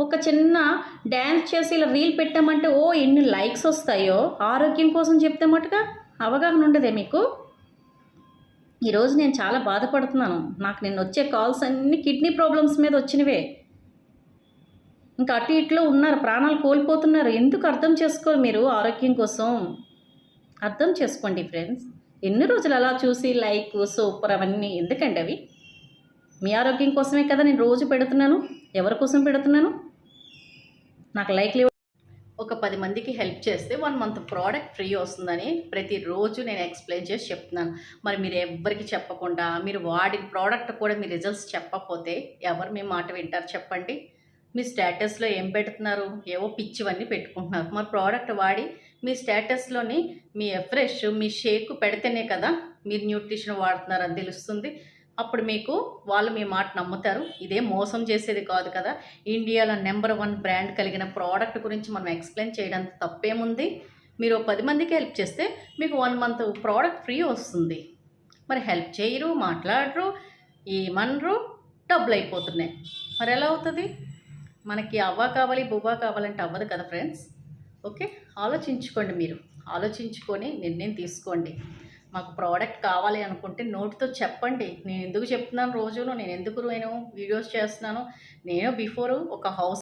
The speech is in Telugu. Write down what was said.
ఒక చిన్న డ్యాన్స్ చేసి ఇలా రీల్ పెట్టామంటే ఎన్ని లైక్స్ వస్తాయో, ఆరోగ్యం కోసం చెప్తే మటుగా అవగాహన ఉండదే మీకు. ఈరోజు నేను చాలా బాధపడుతున్నాను. నాకు నిన్న వచ్చే కాల్స్ అన్నీ కిడ్నీ ప్రాబ్లమ్స్ మీద వచ్చినవే. ఇంకా అటు ఇట్లో ఉన్నారు, ప్రాణాలు కోల్పోతున్నారు. ఎందుకు అర్థం చేసుకోరు మీరు ఆరోగ్యం కోసం? అర్థం చేసుకోండి ఫ్రెండ్స్. ఎన్ని రోజులు అలా చూసి లైక్ సూపర్ అవన్నీ ఎందుకండి అవి? మీ ఆరోగ్యం కోసమే కదా నేను రోజు పెడుతున్నాను. ఎవరి కోసం పెడుతున్నాను? నాకు లైక్లు ఒక 10 మందికి హెల్ప్ చేస్తే 1 మంత్ ప్రోడక్ట్ ఫ్రీ వస్తుందని ప్రతిరోజు నేను ఎక్స్ప్లెయిన్ చేసి చెప్తున్నాను. మరి మీరు ఎవ్వరికి చెప్పకుండా మీరు వాడిన ప్రోడక్ట్ కూడా మీ రిజల్ట్స్ చెప్పకపోతే ఎవరు మీ మాట వింటారు చెప్పండి? మీ స్టేటస్లో ఏం పెడుతున్నారు? ఏవో పిచ్చివన్నీ పెట్టుకుంటున్నారు. మరి ప్రోడక్ట్ వాడి మీ స్టేటస్లోని మీ ఫ్రెష్ మీ షేక్ పెడితేనే కదా మీరు న్యూట్రిషన్ వాడుతున్నారని తెలుస్తుంది. అప్పుడు మీకు వాళ్ళు మీ మాట నమ్ముతారు. ఇదే మోసం చేసేది కాదు కదా. ఇండియాలో నెంబర్ 1 బ్రాండ్ కలిగిన ప్రోడక్ట్ గురించి మనం ఎక్స్ప్లెయిన్ చేయడానికి తప్పేముంది? మీరు 10 మందికి హెల్ప్ చేస్తే మీకు 1 మంత్ ప్రోడక్ట్ ఫ్రీ వస్తుంది. మరి హెల్ప్ చేయరు, మాట్లాడరు, ఏమనరు, డబ్బులు అయిపోతున్నాయి. మరి ఎలా అవుతుంది? మనకి అవ్వ కావాలి, బువ్వ కావాలంటే అవ్వదు కదా ఫ్రెండ్స్. ఓకే, ఆలోచించుకోండి. మీరు ఆలోచించుకొని నిర్ణయం తీసుకోండి. మాకు ప్రోడక్ట్ కావాలి అనుకుంటే నోటితో చెప్పండి. నేను ఎందుకు చెప్తున్నాను రోజును, నేను ఎందుకు వీడియోస్ చేస్తున్నాను. నేను బిఫోర్ ఒక హౌస్